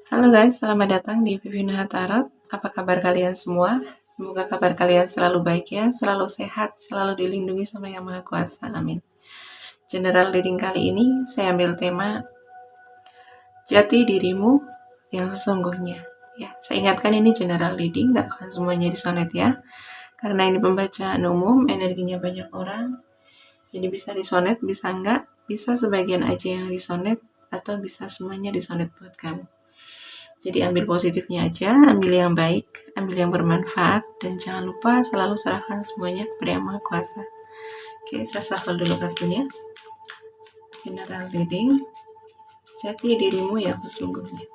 Halo guys, selamat datang di Vivina Tarot. Apa kabar kalian semua? Semoga kabar kalian selalu baik ya, selalu sehat, selalu dilindungi sama Yang Maha Kuasa. Amin. General reading kali ini saya ambil tema Jati Dirimu yang Sesungguhnya. Ya, saya ingatkan ini general reading, nggak akan semuanya disonet ya. Karena ini pembacaan umum, energinya banyak orang. Jadi bisa disonet, bisa enggak, bisa sebagian aja yang disonet, atau bisa semuanya disonet buat kamu. Jadi ambil positifnya aja, ambil yang baik, ambil yang bermanfaat, dan jangan lupa selalu serahkan semuanya kepada Yang Maha Kuasa. Oke, saya shuffle dulu kartunya. General reading, jati dirimu yang sesungguhnya.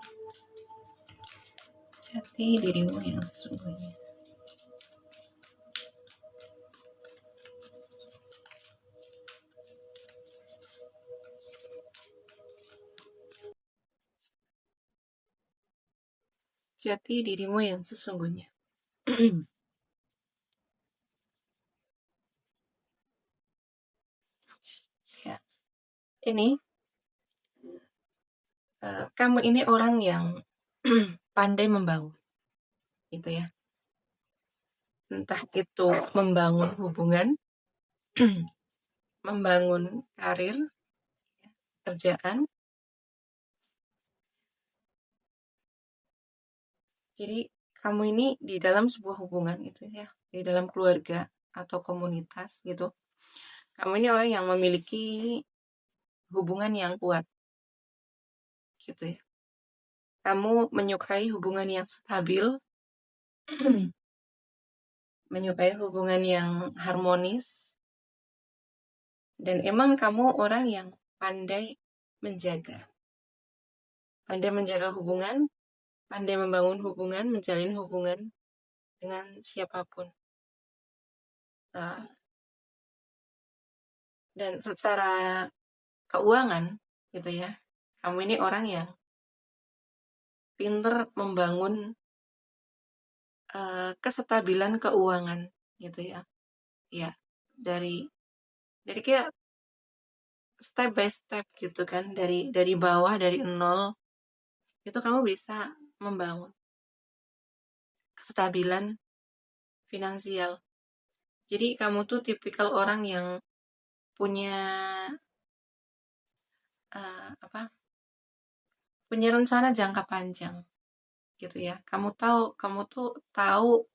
Jati dirimu yang sesungguhnya. Jati dirimu yang sesungguhnya. Ya, ini kamu ini orang yang pandai membangun, gitu ya. Entah itu membangun hubungan, membangun karir, kerjaan. Jadi kamu ini di dalam sebuah hubungan itu ya, di dalam keluarga atau komunitas gitu. Kamu ini orang yang memiliki hubungan yang kuat, gitu ya. Kamu menyukai hubungan yang stabil, menyukai hubungan yang harmonis, dan emang kamu orang yang pandai menjaga. Pandai menjaga hubungan, pandai membangun hubungan, menjalin hubungan dengan siapapun. Dan secara keuangan, gitu ya, kamu ini orang yang pinter membangun kesestabilan keuangan, gitu ya. Ya, dari kayak step by step gitu kan, dari bawah, dari nol, itu kamu bisa membangun kestabilan finansial. Jadi kamu tuh tipikal orang yang punya punya rencana jangka panjang, gitu ya. Kamu tuh tahu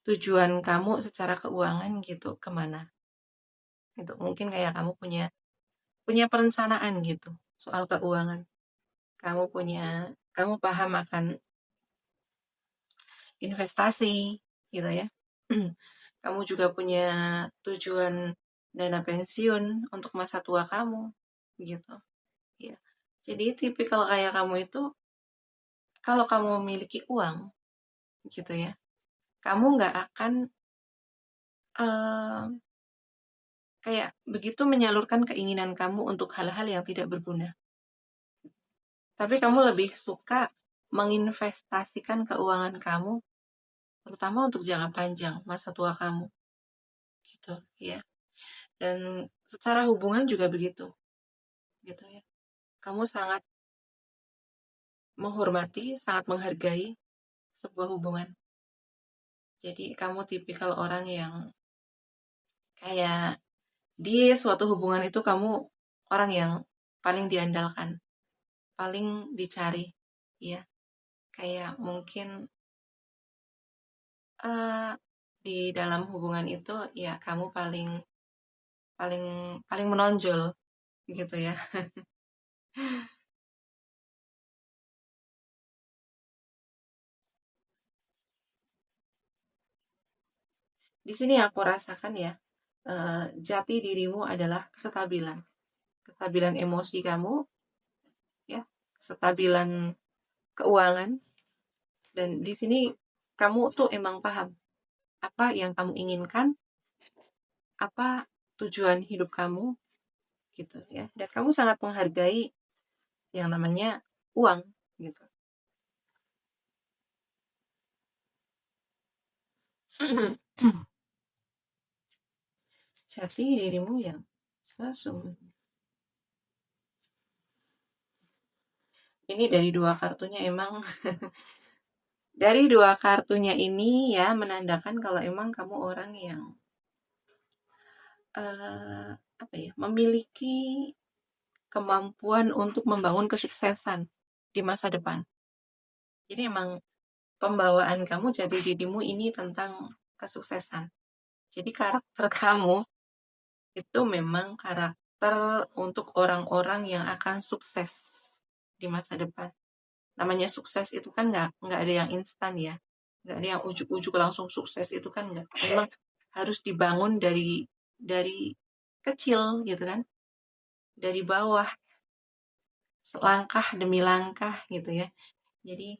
tujuan kamu secara keuangan gitu kemana. Gitu. Mungkin kayak kamu punya perencanaan gitu soal keuangan. Kamu paham akan investasi, gitu ya. Kamu juga punya tujuan dana pensiun untuk masa tua kamu, gitu. Ya. Jadi tipikal kayak kamu itu, kalau kamu memiliki uang, gitu ya, kamu nggak akan kayak begitu menyalurkan keinginan kamu untuk hal-hal yang tidak berguna. Tapi kamu lebih suka menginvestasikan keuangan kamu, terutama untuk jangka panjang, masa tua kamu. Gitu, ya. Dan secara hubungan juga begitu. Gitu ya. Kamu sangat menghormati, sangat menghargai sebuah hubungan. Jadi kamu tipikal orang yang kayak di suatu hubungan itu kamu orang yang paling diandalkan, paling dicari, ya. Kayak mungkin di dalam hubungan itu ya kamu paling paling paling menonjol, gitu ya. Di sini aku rasakan ya, jati dirimu adalah kestabilan emosi kamu, ya, kestabilan keuangan, dan di sini kamu tuh emang paham apa yang kamu inginkan, apa tujuan hidup kamu, gitu ya. Dan kamu sangat menghargai yang namanya uang, gitu. Jati dirimu yang sesungguhnya. Ini dari dua kartunya emang dari dua kartunya ini ya menandakan kalau emang kamu orang yang apa ya, memiliki kemampuan untuk membangun kesuksesan di masa depan. Jadi emang pembawaan kamu jadi dirimu ini tentang kesuksesan. Jadi karakter kamu itu memang karakter untuk orang-orang yang akan sukses di masa depan. Namanya sukses itu kan nggak ada yang instan ya, nggak ada yang ujuk-ujuk langsung sukses itu kan nggak. Memang harus dibangun dari kecil gitu kan, dari bawah langkah demi langkah gitu ya. Jadi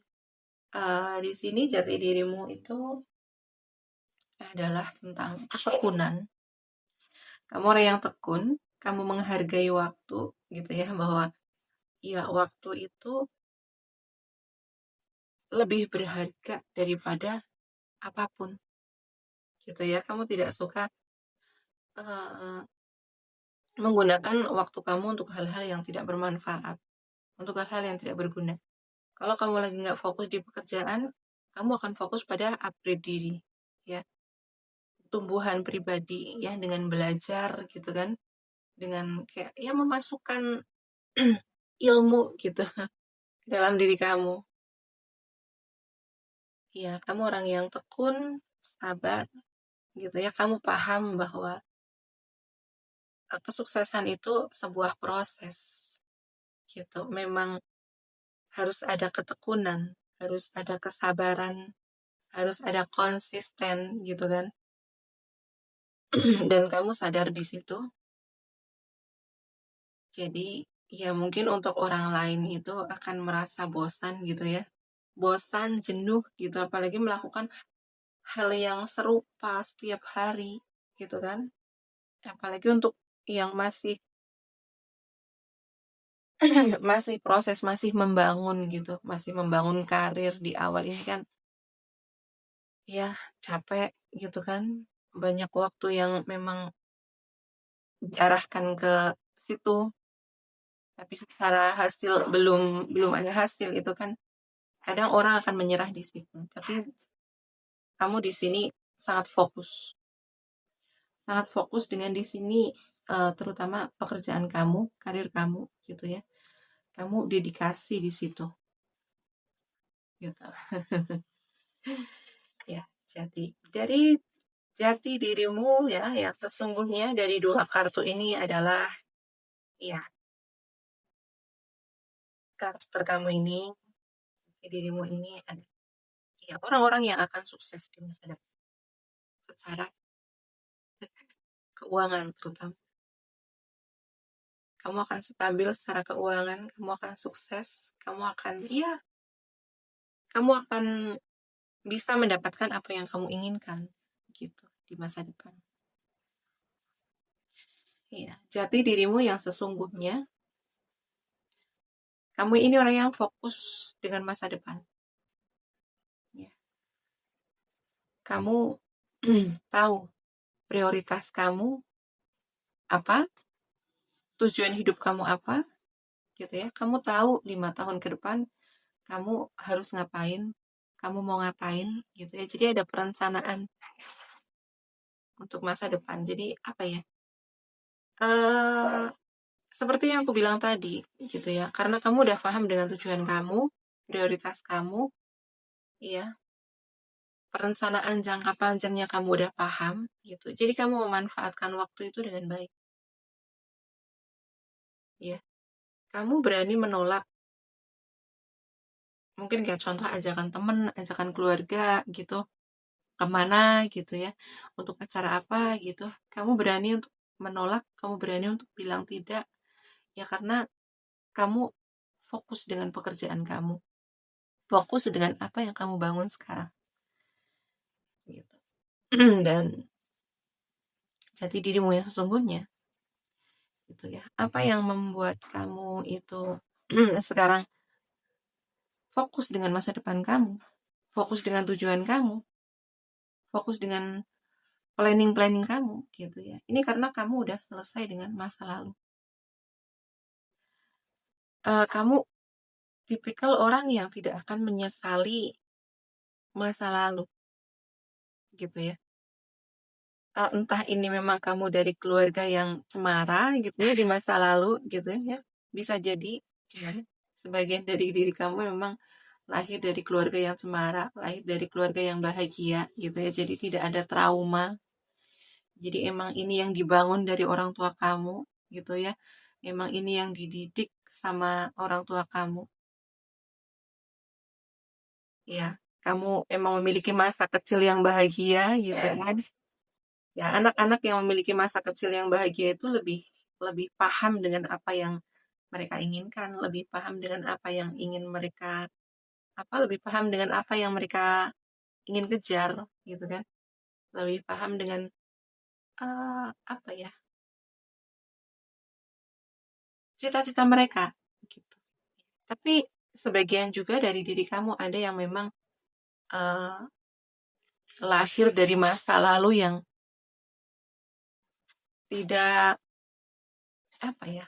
di sini jati dirimu itu adalah tentang ketekunan. Kamu orang yang tekun, kamu menghargai waktu gitu ya, bahwa ya waktu itu lebih berharga daripada apapun gitu ya. Kamu tidak suka uh, menggunakan waktu kamu untuk hal-hal yang tidak bermanfaat, untuk hal-hal yang tidak berguna. Kalau kamu lagi nggak fokus di pekerjaan, kamu akan fokus pada upgrade diri, ya, tumbuhan pribadi, ya, dengan belajar gitu kan, dengan kayak ya memasukkan ilmu gitu ke dalam diri kamu. Ya, kamu orang yang tekun, sabar, gitu ya. Kamu paham bahwa kesuksesan itu sebuah proses, gitu. Memang harus ada ketekunan, harus ada kesabaran, harus ada konsisten gitu kan. Dan kamu sadar di situ. Jadi ya mungkin untuk orang lain itu akan merasa bosan gitu ya. Bosan, jenuh gitu, apalagi melakukan hal yang serupa setiap hari gitu kan. Apalagi untuk yang masih masih proses, masih membangun gitu, masih membangun karir di awal ini kan ya capek gitu kan. Banyak waktu yang memang diarahkan ke situ, tapi secara hasil belum ada hasil itu kan. Kadang orang akan menyerah di situ, tapi kamu di sini sangat fokus. Sangat fokus dengan di sini terutama pekerjaan kamu, karir kamu gitu ya. Kamu dedikasi di situ gitu. Ya, jadi dari jati dirimu ya yang sesungguhnya dari dua kartu ini adalah ya karakter kamu ini, dirimu ini ada ya orang-orang yang akan sukses di masa depan secara keuangan terutama. Kamu akan stabil secara keuangan, kamu akan sukses, kamu akan bisa mendapatkan apa yang kamu inginkan gitu di masa depan. Ya, jati dirimu yang sesungguhnya, kamu ini orang yang fokus dengan masa depan. Ya. Kamu tahu prioritas kamu apa, tujuan hidup kamu apa, gitu ya. Kamu tahu 5 tahun ke depan kamu harus ngapain, kamu mau ngapain, gitu ya. Jadi ada perencanaan untuk masa depan. Jadi apa ya? Seperti yang aku bilang tadi, gitu ya. Karena kamu udah paham dengan tujuan kamu, prioritas kamu, ya. Perencanaan jangka panjangnya kamu udah paham, gitu. Jadi kamu memanfaatkan waktu itu dengan baik, ya. Kamu berani menolak, mungkin kayak contoh ajakan temen, ajakan keluarga, gitu. Kemana, gitu ya. Untuk acara apa, gitu. Kamu berani untuk menolak, kamu berani untuk bilang tidak, ya karena kamu fokus dengan pekerjaan kamu. Fokus dengan apa yang kamu bangun sekarang. Gitu. Dan jati dirimu yang sesungguhnya gitu ya. Apa yang membuat kamu itu sekarang fokus dengan masa depan kamu, fokus dengan tujuan kamu, fokus dengan planning kamu gitu ya. Ini karena kamu udah selesai dengan masa lalu. Kamu tipikal orang yang tidak akan menyesali masa lalu, gitu ya. Entah ini memang kamu dari keluarga yang cemara gitu ya di masa lalu gitu ya, bisa jadi ya, sebagian dari diri kamu memang lahir dari keluarga yang cemara, lahir dari keluarga yang bahagia gitu ya, jadi tidak ada trauma. Jadi emang ini yang dibangun dari orang tua kamu gitu ya. Emang ini yang dididik sama orang tua kamu. Ya, kamu emang memiliki masa kecil yang bahagia gitu kan. Ya, anak-anak yang memiliki masa kecil yang bahagia itu lebih lebih paham dengan apa yang mereka inginkan, lebih paham dengan apa yang ingin mereka lebih paham dengan apa yang mereka ingin kejar gitu kan. Lebih paham dengan apa ya? Cita-cita mereka gitu. Tapi sebagian juga dari diri kamu ada yang memang eh, lahir dari masa lalu yang tidak apa ya,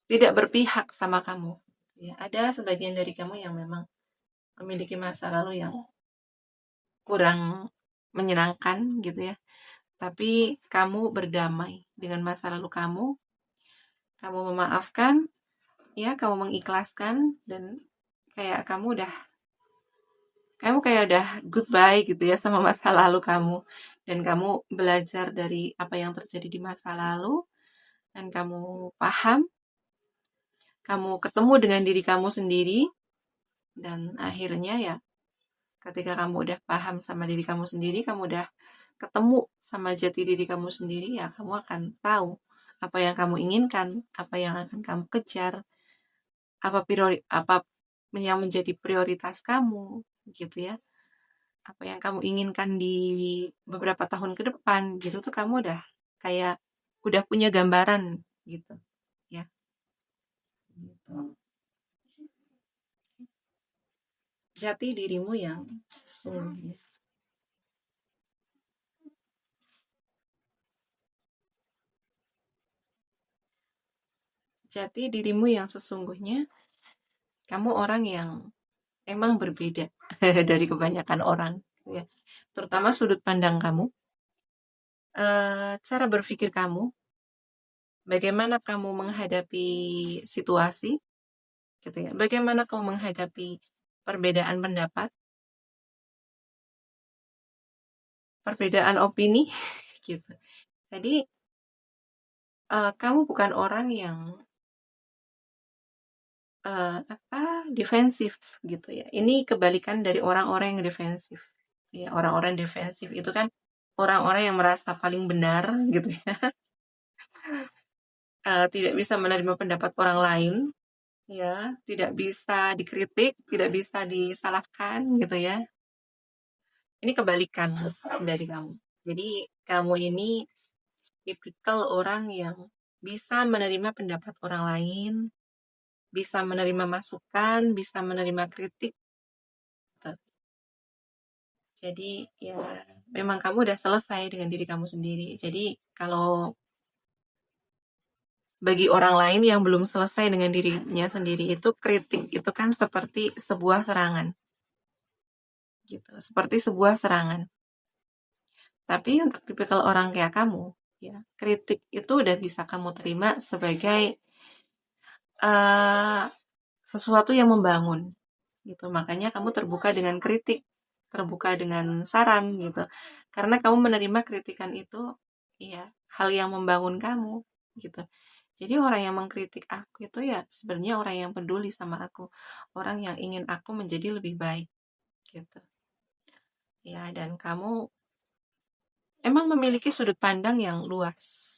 tidak berpihak sama kamu. Ya, ada sebagian dari kamu yang memang memiliki masa lalu yang kurang menyenangkan gitu ya. Tapi kamu berdamai dengan masa lalu kamu memaafkan, ya, kamu mengikhlaskan dan kayak kamu kayak udah goodbye gitu ya sama masa lalu kamu dan kamu belajar dari apa yang terjadi di masa lalu dan kamu paham, kamu ketemu dengan diri kamu sendiri dan akhirnya ya ketika kamu udah paham sama diri kamu sendiri, kamu udah ketemu sama jati diri kamu sendiri, ya kamu akan tahu apa yang kamu inginkan, apa yang akan kamu kejar, apa yang menjadi prioritas kamu gitu ya. Apa yang kamu inginkan di beberapa tahun ke depan gitu tuh kamu udah kayak udah punya gambaran gitu ya. Gitu. Jati dirimu yang sesungguhnya. Jati dirimu yang sesungguhnya, kamu orang yang emang berbeda dari kebanyakan orang ya. Terutama sudut pandang kamu, cara berpikir kamu, bagaimana kamu menghadapi situasi gitu ya. Bagaimana kamu menghadapi perbedaan pendapat, perbedaan opini gitu. Jadi kamu bukan orang yang defensif gitu ya. Ini kebalikan dari orang-orang yang defensif. Ya, orang-orang defensif itu kan orang-orang yang merasa paling benar gitu ya. Tidak bisa menerima pendapat orang lain, ya, tidak bisa dikritik, tidak bisa disalahkan gitu ya. Ini kebalikan dari kamu. Jadi kamu ini tipikal orang yang bisa menerima pendapat orang lain, bisa menerima masukan, bisa menerima kritik. Gitu. Jadi ya memang kamu udah selesai dengan diri kamu sendiri. Jadi kalau bagi orang lain yang belum selesai dengan dirinya sendiri itu kritik itu kan seperti sebuah serangan. Gitu, seperti sebuah serangan. Tapi untuk tipikal orang kayak kamu, ya, kritik itu udah bisa kamu terima sebagai uh, sesuatu yang membangun gitu. Makanya kamu terbuka dengan kritik, terbuka dengan saran gitu. Karena kamu menerima kritikan itu ya hal yang membangun kamu gitu. Jadi orang yang mengkritik aku itu ya sebenarnya orang yang peduli sama aku, orang yang ingin aku menjadi lebih baik gitu. Ya, dan kamu emang memiliki sudut pandang yang luas.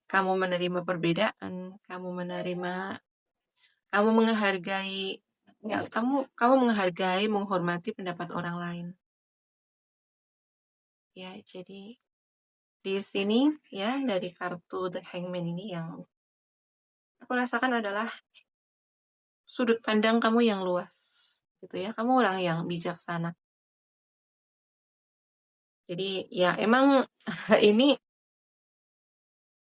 Kamu menerima perbedaan, kamu menghargai, ya, kamu menghargai, menghormati pendapat orang lain. Ya, jadi di sini ya dari kartu The Hangman ini yang aku rasakan adalah sudut pandang kamu yang luas, gitu ya. Kamu orang yang bijaksana. Jadi ya emang ini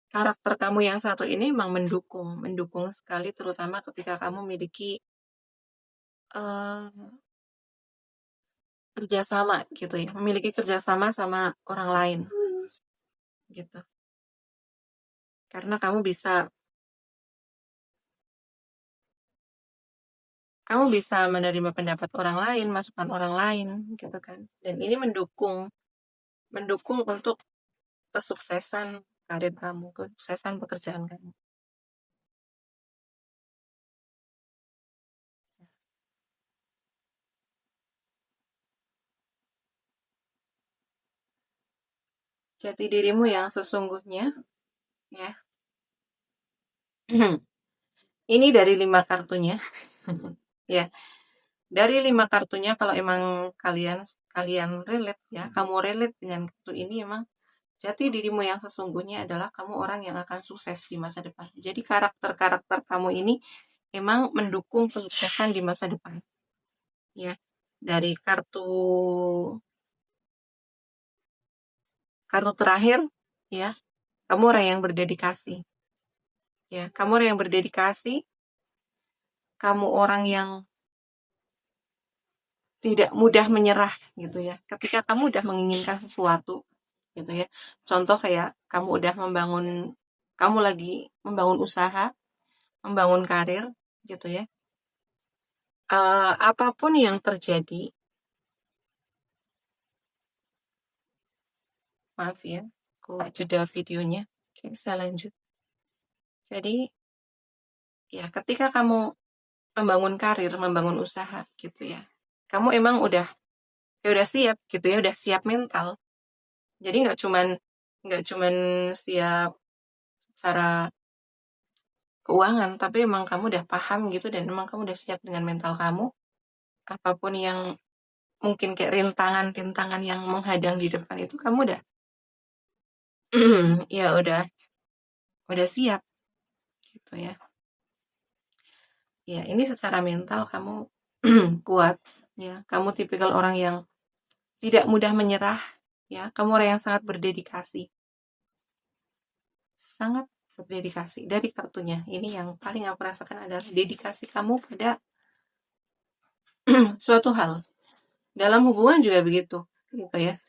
Karakter kamu yang satu ini memang mendukung sekali, terutama ketika kamu memiliki kerjasama gitu ya, memiliki kerjasama sama orang lain gitu. Karena kamu bisa menerima pendapat orang lain, masukan orang lain gitu kan. Dan ini mendukung untuk kesuksesan karir kamu, kesuksesan pekerjaan kamu. Jati dirimu yang sesungguhnya ya. Ini dari 5 kartunya. Ya, dari 5 kartunya kalau emang kalian relate ya, kamu relate dengan kartu ini, emang jati dirimu yang sesungguhnya adalah kamu orang yang akan sukses di masa depan. Jadi karakter-karakter kamu ini emang mendukung kesuksesan di masa depan. Ya. Dari kartu terakhir ya, kamu orang yang berdedikasi. Ya, kamu orang yang berdedikasi, kamu orang yang tidak mudah menyerah gitu ya. Ketika kamu udah menginginkan sesuatu gitu ya. Contoh kayak kamu lagi membangun usaha, membangun karir gitu ya. Apapun yang terjadi, maaf ya, aku jeda videonya. Oke, bisa lanjut. Jadi ya ketika kamu membangun karir, membangun usaha gitu ya. Kamu emang udah siap gitu ya, udah siap mental. Jadi nggak cuman siap secara keuangan, tapi emang kamu udah paham gitu dan emang kamu udah siap dengan mental kamu. Apapun yang mungkin kayak rintangan-rintangan yang menghadang di depan itu kamu ya udah siap gitu ya. Ya, ini secara mental kamu kuat ya. Kamu tipikal orang yang tidak mudah menyerah ya. Kamu orang yang sangat berdedikasi. Sangat berdedikasi dari kartunya. Ini yang paling aku rasakan adalah dedikasi kamu pada suatu hal. Dalam hubungan juga begitu, gitu ya.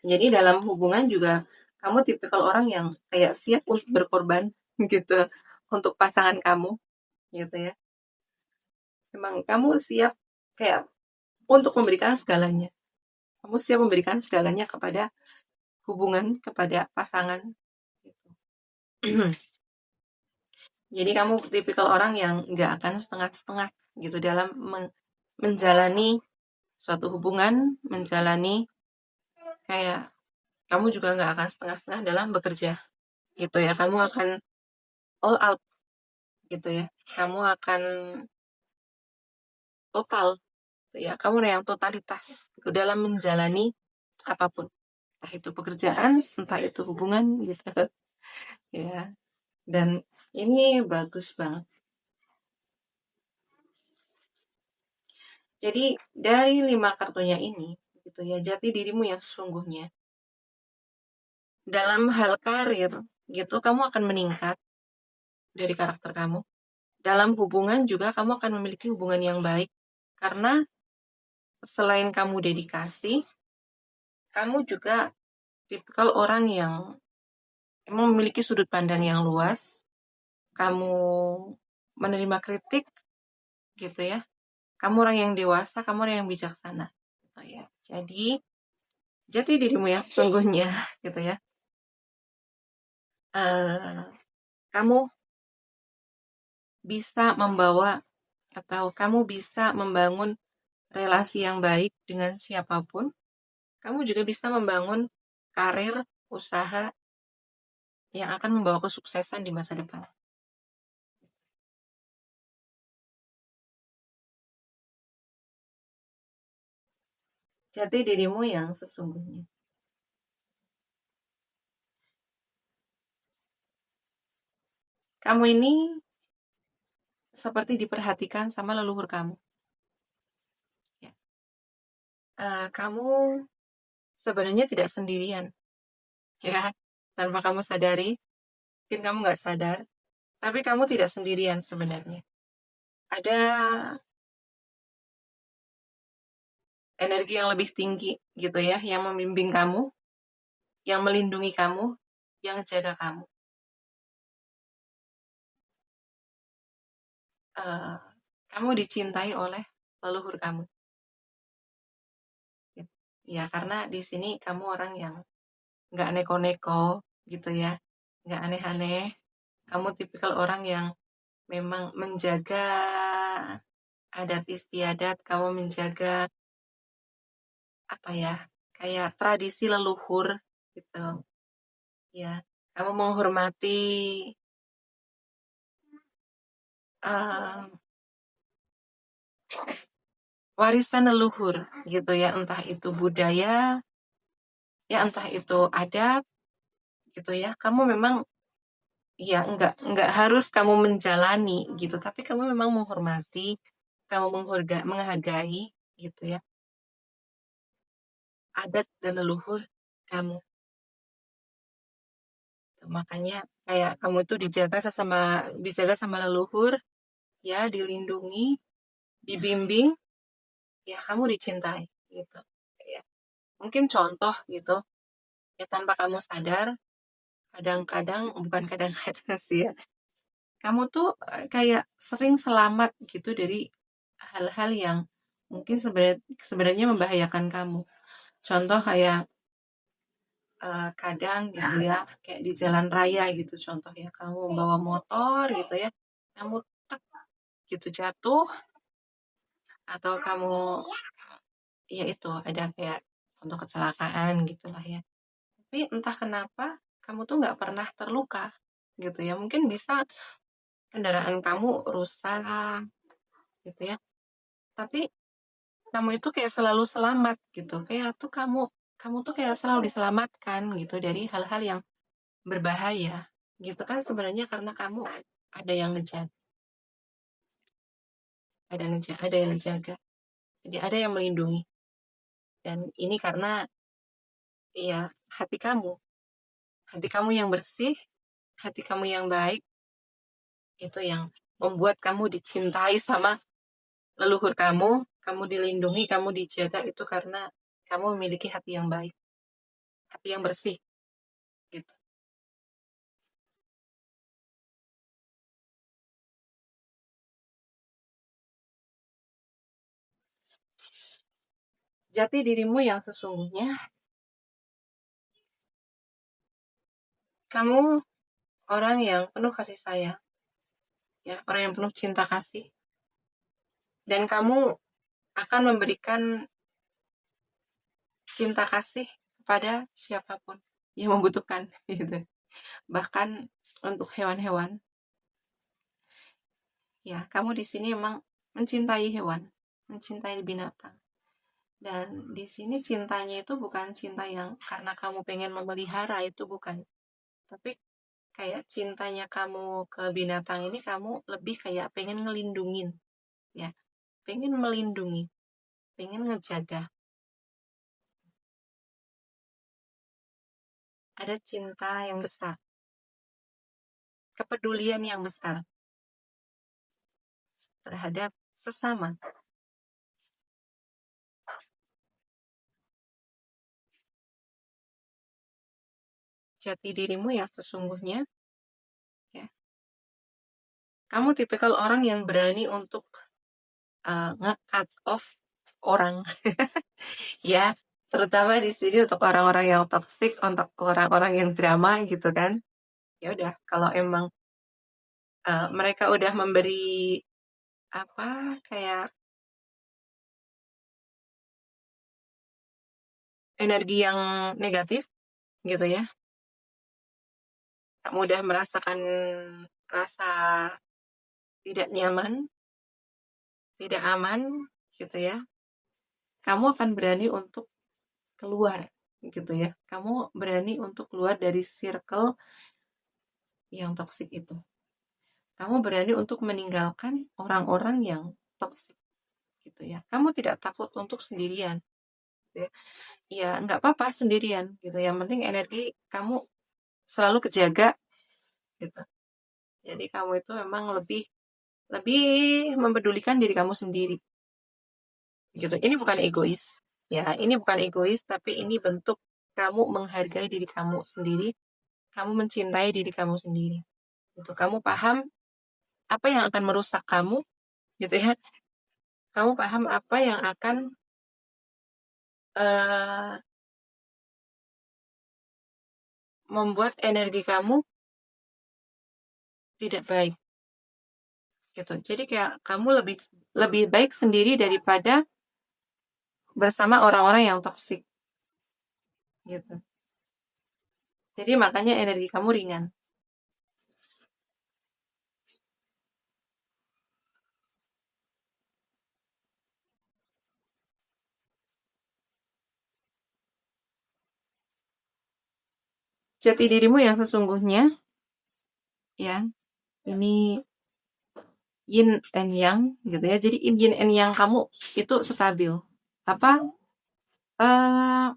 Jadi dalam hubungan juga kamu tipikal orang yang kayak siap untuk berkorban gitu untuk pasangan kamu, gitu ya. Emang kamu siap kayak untuk memberikan segalanya. Kamu siap memberikan segalanya kepada hubungan, kepada pasangan. Gitu. Jadi kamu tipikal orang yang nggak akan setengah-setengah gitu dalam menjalani suatu hubungan, menjalani kayak kamu juga nggak akan setengah-setengah dalam bekerja gitu ya. Kamu akan all out gitu ya. Kamu akan total gitu ya. Kamu yang totalitas gitu dalam menjalani apapun. Entah itu pekerjaan, entah itu hubungan gitu. Ya. Dan ini bagus banget. Jadi dari 5 kartunya ini gitu ya, jati dirimu yang sesungguhnya. Dalam hal karir gitu, kamu akan meningkat dari karakter kamu. Dalam hubungan juga kamu akan memiliki hubungan yang baik karena selain kamu dedikasi, kamu juga tipikal orang yang emang memiliki sudut pandang yang luas. Kamu menerima kritik gitu ya. Kamu orang yang dewasa, kamu orang yang bijaksana gitu ya. Jadi jati dirimu yang sesungguhnya gitu ya. Kamu bisa membawa atau kamu bisa membangun relasi yang baik dengan siapapun. Kamu juga bisa membangun karir, usaha yang akan membawa kesuksesan di masa depan. Jati dirimu yang sesungguhnya. Kamu ini seperti diperhatikan sama leluhur kamu. Ya. Kamu sebenarnya tidak sendirian, ya, tanpa kamu sadari. Mungkin kamu nggak sadar, tapi kamu tidak sendirian sebenarnya. Ada energi yang lebih tinggi gitu ya, yang membimbing kamu, yang melindungi kamu, yang jaga kamu. Eh, Kamu dicintai oleh leluhur kamu. Ya, karena di sini kamu orang yang nggak neko-neko gitu ya, nggak aneh-aneh. Kamu tipikal orang yang memang menjaga adat istiadat, kamu menjaga apa ya, kayak tradisi leluhur gitu. Ya, kamu menghormati eh, warisan leluhur gitu ya, entah itu budaya, ya entah itu adat gitu ya. Kamu memang ya nggak harus kamu menjalani gitu, tapi kamu memang menghormati, kamu menghargai gitu ya adat dan leluhur kamu. Makanya kayak kamu itu dijaga sama leluhur, ya dilindungi, dibimbing, ya kamu dicintai gitu. Ya, mungkin contoh gitu, ya tanpa kamu sadar, kadang-kadang bukan kadang-kadang sih ya, kamu tuh kayak sering selamat gitu dari hal-hal yang mungkin sebenarnya membahayakan kamu. Contoh kayak kadang gitu ya, kayak di jalan raya gitu contoh ya, kamu bawa motor gitu ya, kamu tek gitu jatuh, atau kamu ya itu ada kayak untuk kecelakaan gitulah ya. Tapi entah kenapa kamu tuh nggak pernah terluka gitu ya. Mungkin bisa kendaraan kamu rusak gitu ya. Tapi kamu itu kayak selalu selamat gitu. Kayak tuh kamu tuh kayak selalu diselamatkan gitu dari hal-hal yang berbahaya gitu kan, sebenarnya karena kamu ada yang ngejaga, ada yang ngejaga. Jadi ada yang melindungi. Dan ini karena ya hati kamu yang bersih, hati kamu yang baik, itu yang membuat kamu dicintai sama leluhur kamu dilindungi, kamu dijaga itu karena kamu memiliki hati yang baik, hati yang bersih gitu. Jati dirimu yang sesungguhnya, kamu orang yang penuh kasih sayang, ya, orang yang penuh cinta kasih, dan kamu akan memberikan cinta kasih kepada siapapun yang membutuhkan gitu. Bahkan untuk hewan-hewan, ya, kamu di sini emang mencintai hewan, mencintai binatang. Dan di sini cintanya itu bukan cinta yang karena kamu pengen memelihara, itu bukan. Tapi kayak cintanya kamu ke binatang ini, kamu lebih kayak pengen ngelindungin, ya, pengen melindungi, pengen ngejaga. Ada cinta yang besar, kepedulian yang besar terhadap sesama. Jati dirimu yang sesungguhnya, ya. Kamu tipikal orang yang berani untuk nge-cut off orang, ya. Terutama di sini untuk orang-orang yang toksik, untuk orang-orang yang drama gitu kan. Ya udah, kalau emang mereka udah memberi apa kayak energi yang negatif gitu ya, kamu udah merasakan rasa tidak nyaman, tidak aman gitu ya, kamu akan berani untuk keluar gitu ya, kamu berani untuk keluar dari circle yang toksik itu, kamu berani untuk meninggalkan orang-orang yang toksik gitu ya, kamu tidak takut untuk sendirian gitu ya. Ya nggak apa-apa sendirian gitu, yang penting energi kamu selalu kejaga, gitu. Jadi kamu itu memang lebih lebih mempedulikan diri kamu sendiri gitu. Ini bukan egois ya, ini bukan egois, tapi ini bentuk kamu menghargai diri kamu sendiri, kamu mencintai diri kamu sendiri gitu. Kamu paham apa yang akan merusak kamu gitu ya, kamu paham apa yang akan membuat energi kamu tidak baik gitu. Jadi kayak kamu lebih lebih baik sendiri daripada bersama orang-orang yang toksik gitu. Jadi makanya energi kamu ringan. Jati dirimu yang sesungguhnya ya, ini yin and yang gitu ya. Jadi yin and yang kamu itu stabil. Apa? eh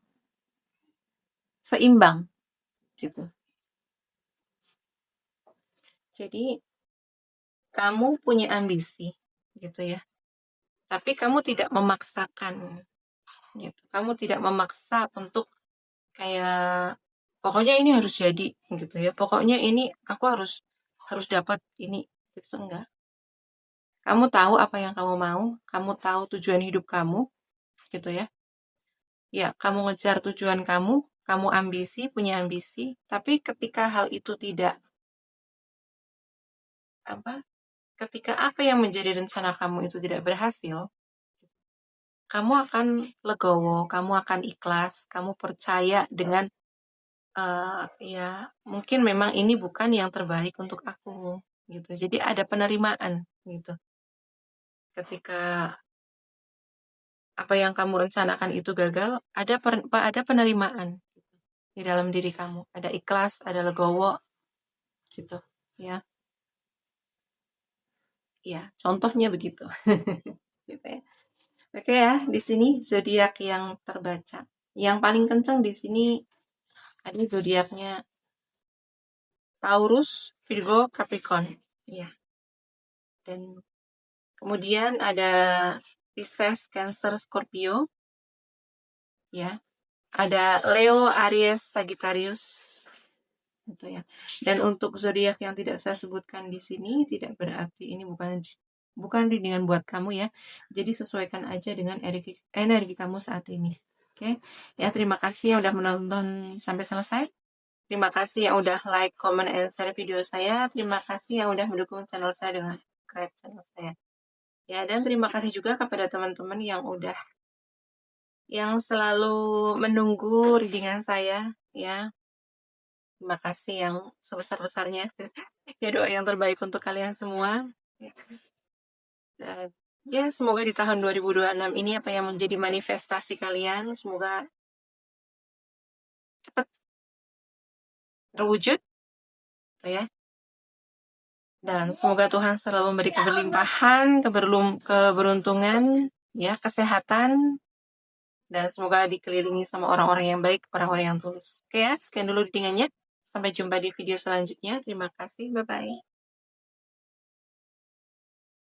Seimbang gitu. Jadi kamu punya ambisi gitu ya. Tapi kamu tidak memaksakan gitu. Kamu tidak memaksa untuk kayak pokoknya ini harus jadi gitu ya. Pokoknya ini aku harus harus dapat ini gitu enggak. Kamu tahu apa yang kamu tahu tujuan hidup kamu gitu ya. Ya, kamu ngejar tujuan kamu ambisi, punya ambisi, tapi ketika hal itu tidak apa? Ketika apa yang menjadi rencana kamu itu tidak berhasil, kamu akan legowo, kamu akan ikhlas, kamu percaya dengan ya mungkin memang ini bukan yang terbaik untuk aku gitu. Jadi ada penerimaan gitu. Ketika apa yang kamu rencanakan itu gagal, ada penerimaan di dalam diri kamu. Ada ikhlas, ada legowo gitu. Ya, ya, contohnya begitu. Gitu ya. Oke ya, di sini zodiak yang terbaca. Yang paling kencang di sini ada zodiaknya Taurus, Virgo, Capricorn. Ya. Dan kemudian ada Pisces, Cancer, Scorpio. Ya. Ada Leo, Aries, Sagittarius. Gitu ya. Dan untuk zodiak yang tidak saya sebutkan di sini tidak berarti ini bukan readingan buat kamu ya. Jadi sesuaikan aja dengan energi kamu saat ini. Oke. Ya, terima kasih yang udah menonton sampai selesai. Terima kasih yang udah like, comment, and share video saya. Terima kasih yang udah mendukung channel saya dengan subscribe channel saya. Ya, dan terima kasih juga kepada teman-teman yang selalu menunggu readingan saya ya. Terima kasih yang sebesar-besarnya. Ya, doa yang terbaik untuk kalian semua. Dan ya, semoga di tahun 2026 ini apa yang menjadi manifestasi kalian, semoga cepat terwujud. Ya. Dan semoga Tuhan selalu memberi keberlimpahan, keberuntungan, ya, kesehatan, dan semoga dikelilingi sama orang-orang yang baik, orang-orang yang tulus. Oke ya, sekian dulu readingannya. Sampai jumpa di video selanjutnya. Terima kasih, bye-bye.